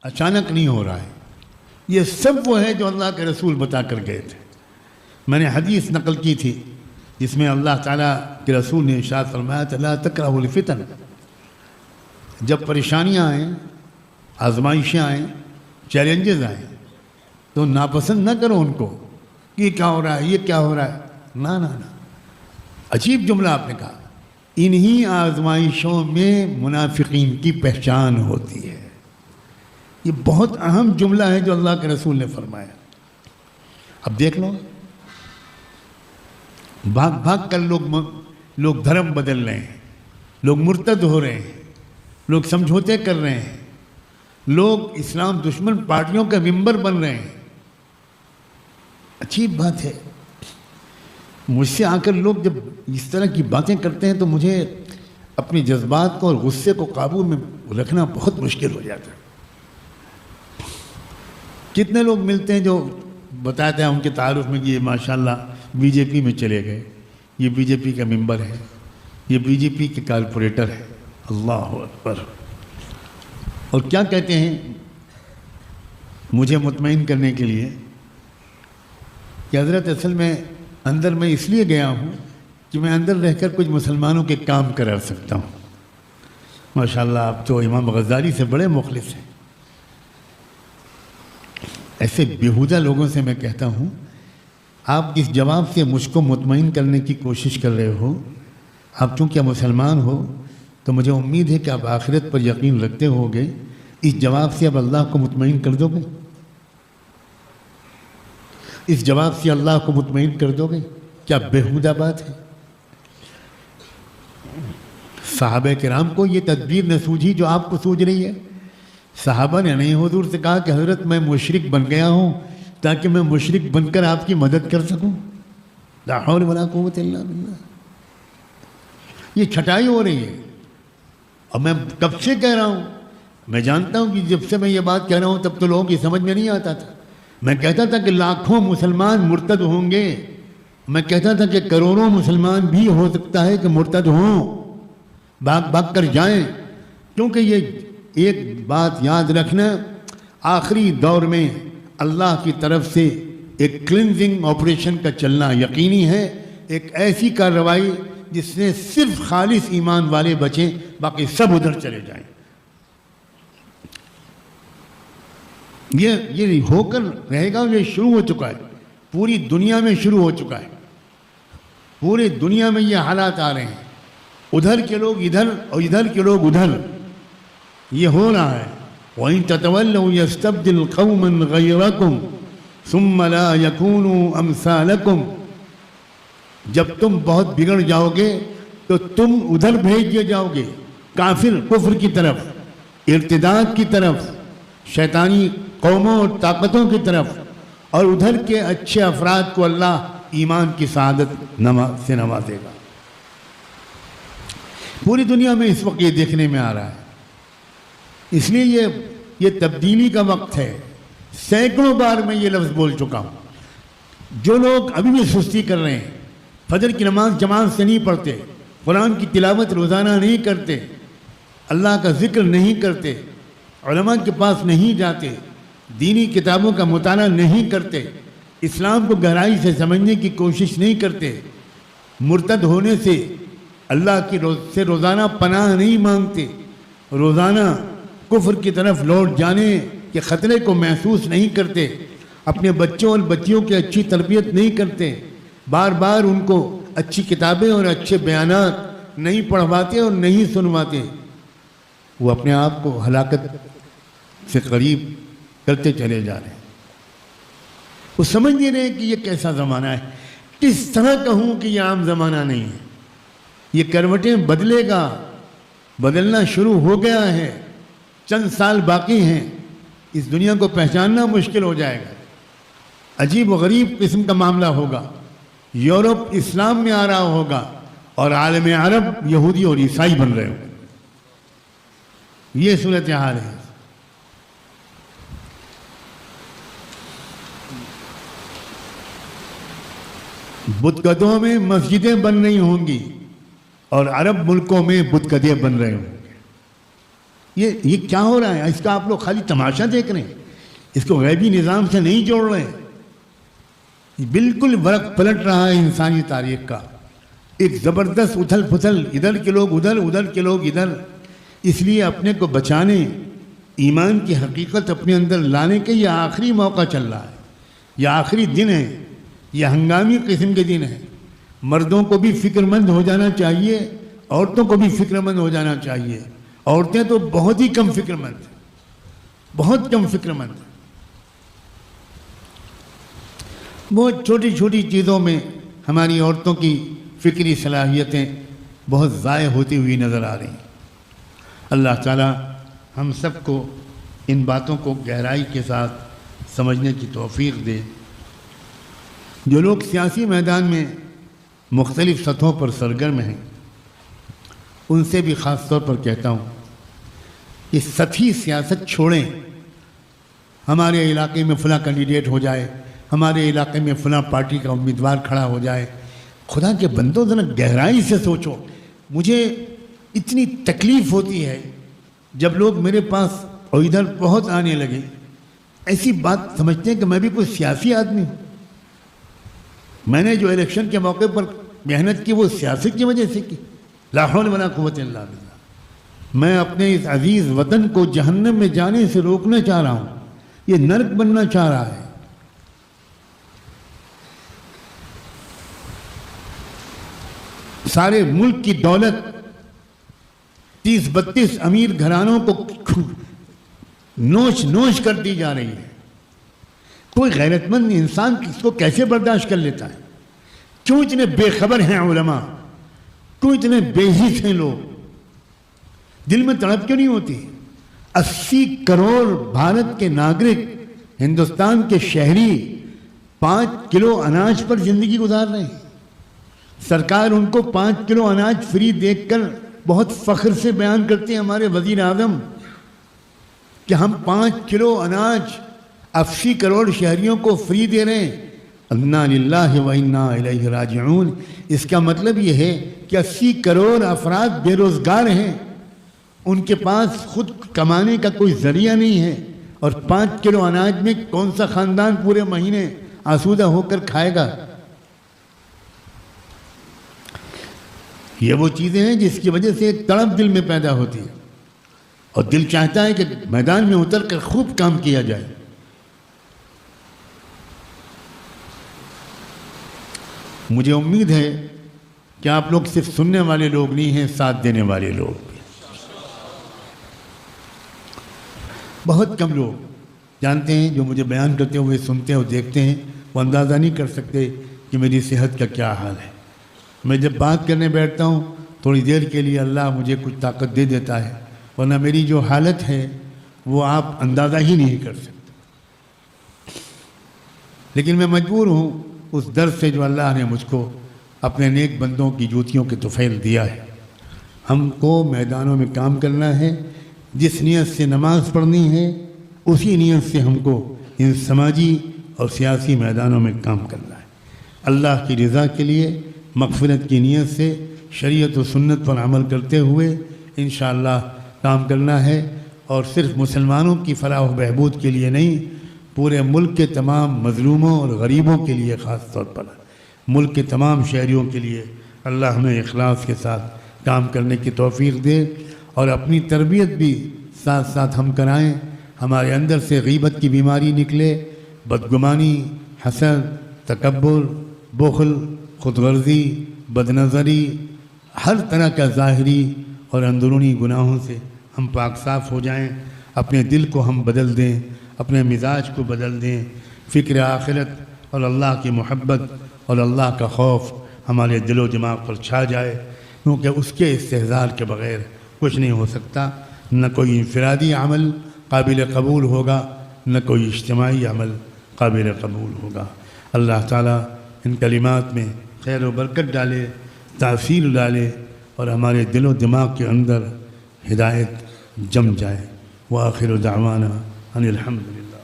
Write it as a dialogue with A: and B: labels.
A: اچانک نہیں ہو رہا ہے. یہ سب وہ ہے جو اللہ کے رسول بتا کر گئے تھے. میں نے حدیث نقل کی تھی جس میں اللہ تعالیٰ کے رسول نے ارشاد فرمایا تھا لا تکرہوا الفتن. جب پریشانیاں آئیں، آزمائشیں آئیں، چیلنجز آئیں تو ناپسند نہ کرو ان کو کہ یہ کیا ہو رہا ہے، یہ کیا ہو رہا ہے. نہ نہ نہ، عجیب جملہ آپ نے کہا. انہی آزمائشوں میں منافقین کی پہچان ہوتی ہے. یہ بہت اہم جملہ ہے جو اللہ کے رسول نے فرمایا. اب دیکھ لو، بھاگ بھاگ کر لوگ دھرم بدل رہے ہیں، لوگ مرتد ہو رہے ہیں، لوگ سمجھوتے کر رہے ہیں، لوگ اسلام دشمن پارٹیوں کا ممبر بن رہے ہیں. عجیب بات ہے. مجھ سے آ کر لوگ جب اس طرح کی باتیں کرتے ہیں تو مجھے اپنے جذبات کو اور غصے کو قابو میں رکھنا بہت مشکل ہو جاتا ہے. کتنے لوگ ملتے ہیں جو بتاتے ہیں ان کے تعارف میں کہ یہ ماشاءاللہ بی جے پی میں چلے گئے، یہ بی جے پی کا ممبر ہے، یہ بی جے پی کے کارپوریٹر ہے. اللہ اکبر. اور کیا کہتے ہیں مجھے مطمئن کرنے کے لیے کہ حضرت اصل میں اندر میں اس لیے گیا ہوں کہ میں اندر رہ کر کچھ مسلمانوں کے کام کرا سکتا ہوں. ماشاءاللہ آپ تو امام غزالی سے بڑے مخلص ہیں. ایسے بیہودہ لوگوں سے میں کہتا ہوں آپ جس جواب سے مجھ کو مطمئن کرنے کی کوشش کر رہے ہو، آپ چونکہ مسلمان ہو تو مجھے امید ہے کہ آپ آخرت پر یقین رکھتے ہوگے. اس جواب سے اب اللہ کو مطمئن کر دو گے؟ اس جواب سے اللہ کو مطمئن کر دو گے؟ کیا بیہودہ بات ہے؟ صحابہ کرام کو یہ تدبیر نہ سوجھی جو آپ کو سوج رہی ہے. صحابہ نے نہیں حضور سے کہا کہ حضرت میں مشرک بن گیا ہوں تاکہ میں مشرک بن کر آپ کی مدد کر سکوں. لا حول ولا قوت الا باللہ. یہ چھٹائی ہو رہی ہے. اور میں کب سے کہہ رہا ہوں، میں جانتا ہوں کہ جب سے میں یہ بات کہہ رہا ہوں تب تو لوگوں کی سمجھ میں نہیں آتا تھا. میں کہتا تھا کہ لاکھوں مسلمان مرتد ہوں گے. میں کہتا تھا کہ کروڑوں مسلمان بھی ہو سکتا ہے کہ مرتد ہوں، بھاگ بھاگ کر جائیں. کیونکہ یہ ایک بات یاد رکھنا، آخری دور میں اللہ کی طرف سے ایک کلینزنگ آپریشن کا چلنا یقینی ہے. ایک ایسی کارروائی جس سے صرف خالص ایمان والے بچیں، باقی سب ادھر چلے جائیں. یہ ہو کر رہے گا. یہ شروع ہو چکا ہے، پوری دنیا میں شروع ہو چکا ہے. پورے دنیا میں یہ حالات آ رہے ہیں. ادھر کے لوگ ادھر اور ادھر کے لوگ ادھر. یہ ہو رہا ہے. وَإِن تَتَوَلَّوْا يَسْتَبْدِلْ قَوْمًا غَيْرَكُمْ ثُمَّ لَا يَكُونُوا أَمْثَالَكُمْ. جب تم بہت بگڑ جاؤ گے تو تم ادھر بھیج دیے جاؤ گے، کافر کفر کی طرف، ارتداد کی طرف، شیطانی قوموں اور طاقتوں کی طرف. اور ادھر کے اچھے افراد کو اللہ ایمان کی سعادت سے نوازے گا. پوری دنیا میں اس وقت یہ دیکھنے میں آ رہا ہے. اس لیے یہ تبدیلی کا وقت ہے. سینکڑوں بار میں یہ لفظ بول چکا ہوں. جو لوگ ابھی بھی سستی کر رہے ہیں، فجر کی نماز جماعت سے نہیں پڑھتے، قرآن کی تلاوت روزانہ نہیں کرتے، اللہ کا ذکر نہیں کرتے، علماء کے پاس نہیں جاتے، دینی کتابوں کا مطالعہ نہیں کرتے، اسلام کو گہرائی سے سمجھنے کی کوشش نہیں کرتے، مرتد ہونے سے اللہ کی سے روزانہ پناہ نہیں مانگتے، روزانہ کفر کی طرف لوٹ جانے کے خطرے کو محسوس نہیں کرتے، اپنے بچوں اور بچیوں کی اچھی تربیت نہیں کرتے، بار بار ان کو اچھی کتابیں اور اچھے بیانات نہیں پڑھواتے اور نہیں سنواتے، وہ اپنے آپ کو ہلاکت سے قریب کرتے چلے جا رہے ہیں. وہ سمجھ نہیں رہے کہ یہ کیسا زمانہ ہے. کس طرح کہوں کہ یہ عام زمانہ نہیں ہے. یہ کروٹیں بدلے گا، بدلنا شروع ہو گیا ہے. چند سال باقی ہیں. اس دنیا کو پہچاننا مشکل ہو جائے گا. عجیب و غریب قسم کا معاملہ ہوگا. یورپ اسلام میں آ رہا ہوگا اور عالم عرب یہودی اور عیسائی بن رہے ہوں گے. یہ صورتحال ہے. بتکدوں میں مسجدیں بن رہی ہوں گی اور عرب ملکوں میں بتکدے بن رہے ہوں گے. یہ کیا ہو رہا ہے؟ اس کا آپ لوگ خالی تماشا دیکھ رہے ہیں، اس کو غیبی نظام سے نہیں جوڑ رہے ہیں۔ بالکل ورق پلٹ رہا ہے انسانی تاریخ کا، ایک زبردست اتھل پھتل، ادھر کے لوگ ادھر، ادھر کے لوگ ادھر۔ اس لیے اپنے کو بچانے، ایمان کی حقیقت اپنے اندر لانے کے یہ آخری موقع چل رہا ہے، یہ آخری دن ہے، یہ ہنگامی قسم کے دن ہے۔ مردوں کو بھی فکر مند ہو جانا چاہیے، عورتوں کو بھی فکر مند ہو جانا چاہیے۔ عورتیں تو بہت ہی کم فکر مند ہیں، بہت کم فکر مند ہیں۔ بہت چھوٹی چھوٹی چیزوں میں ہماری عورتوں کی فکری صلاحیتیں بہت ضائع ہوتی ہوئی نظر آ رہی ہیں۔ اللہ تعالیٰ ہم سب کو ان باتوں کو گہرائی کے ساتھ سمجھنے کی توفیق دے۔ جو لوگ سیاسی میدان میں مختلف سطحوں پر سرگرم ہیں، ان سے بھی خاص طور پر کہتا ہوں کہ سطحی سیاست چھوڑیں۔ ہمارے علاقے میں فلاں کینڈیڈیٹ ہو جائے، ہمارے علاقے میں فلاں پارٹی کا امیدوار کھڑا ہو جائے۔ خدا کے بندوں ذرا گہرائی سے سوچو۔ مجھے اتنی تکلیف ہوتی ہے جب لوگ میرے پاس اور ادھر بہت آنے لگے، ایسی بات سمجھتے ہیں کہ میں بھی کوئی سیاسی آدمی ہوں۔ میں نے جو الیکشن کے موقع پر محنت کی وہ سیاست کی وجہ سے کی، لا حول ولا قوت الا باللہ۔ میں اپنے اس عزیز وطن کو جہنم میں جانے سے روکنا چاہ رہا ہوں، یہ نرک بننا چاہ رہا ہے۔ سارے ملک کی دولت 30-32 امیر گھرانوں کو نوچ نوچ کر دی جا رہی ہے۔ کوئی غیرت مند انسان اس کو کیسے برداشت کر لیتا ہے؟ کیوں اتنے بے خبر ہیں علماء؟ کیوں اتنے بے حس ہیں لوگ؟ دل میں تڑپ کیوں نہیں ہوتی؟ 80 کروڑ بھارت کے ناگرک، ہندوستان کے شہری 5 کلو اناج پر زندگی گزار رہے ہیں۔ سرکار ان کو 5 کلو اناج فری دیکھ کر بہت فخر سے بیان کرتے ہیں ہمارے وزیر اعظم کہ ہم 5 کلو اناج 80 کروڑ شہریوں کو فری دے رہے ہیں۔ انا للہ و انا الیہ راجعون۔ اس کا مطلب یہ ہے کہ 80 کروڑ افراد بے روزگار ہیں، ان کے پاس خود کمانے کا کوئی ذریعہ نہیں ہے، اور 5 کلو اناج میں کون سا خاندان پورے مہینے آسودہ ہو کر کھائے گا؟ یہ وہ چیزیں ہیں جس کی وجہ سے ایک تڑپ دل میں پیدا ہوتی ہے، اور دل چاہتا ہے کہ میدان میں اتر کر خوب کام کیا جائے۔ مجھے امید ہے کہ آپ لوگ صرف سننے والے لوگ نہیں ہیں، ساتھ دینے والے لوگ بھی۔ بہت کم لوگ جانتے ہیں، جو مجھے بیان کرتے ہوئے سنتے اور دیکھتے ہیں، وہ اندازہ نہیں کر سکتے کہ میری صحت کا کیا حال ہے۔ میں جب بات کرنے بیٹھتا ہوں تھوڑی دیر کے لیے اللہ مجھے کچھ طاقت دے دیتا ہے، ورنہ میری جو حالت ہے وہ آپ اندازہ ہی نہیں کر سکتے۔ لیکن میں مجبور ہوں اس درد سے جو اللہ نے مجھ کو اپنے نیک بندوں کی جوتیوں کے طفیل دیا ہے۔ ہم کو میدانوں میں کام کرنا ہے، جس نیت سے نماز پڑھنی ہے اسی نیت سے ہم کو ان سماجی اور سیاسی میدانوں میں کام کرنا ہے۔ اللہ کی رضا کے لیے مغفرت کی نیت سے شریعت و سنت پر عمل کرتے ہوئے انشاءاللہ کام کرنا ہے، اور صرف مسلمانوں کی فلاح و بہبود کے لیے نہیں، پورے ملک کے تمام مظلوموں اور غریبوں کے لیے، خاص طور پر ملک کے تمام شہریوں کے لیے اللہ ہمیں اخلاص کے ساتھ کام کرنے کی توفیق دے، اور اپنی تربیت بھی ساتھ ساتھ ہم کرائیں۔ ہمارے اندر سے غیبت کی بیماری نکلے، بدگمانی، حسد، تکبر، بخل، خود غرضی، بد نظری، ہر طرح کا ظاہری اور اندرونی گناہوں سے ہم پاک صاف ہو جائیں۔ اپنے دل کو ہم بدل دیں، اپنے مزاج کو بدل دیں، فکر آخرت اور اللہ کی محبت اور اللہ کا خوف ہمارے دل و دماغ پر چھا جائے، کیونکہ اس کے استحضار کے بغیر کچھ نہیں ہو سکتا۔ نہ کوئی انفرادی عمل قابل قبول ہوگا، نہ کوئی اجتماعی عمل قابل قبول ہوگا۔ اللہ تعالیٰ ان کلمات میں خیر و برکت ڈالے، تاثیر ڈالے، اور ہمارے دل و دماغ کے اندر ہدایت جم جائے۔ وآخر دعوانا ان الحمدللہ۔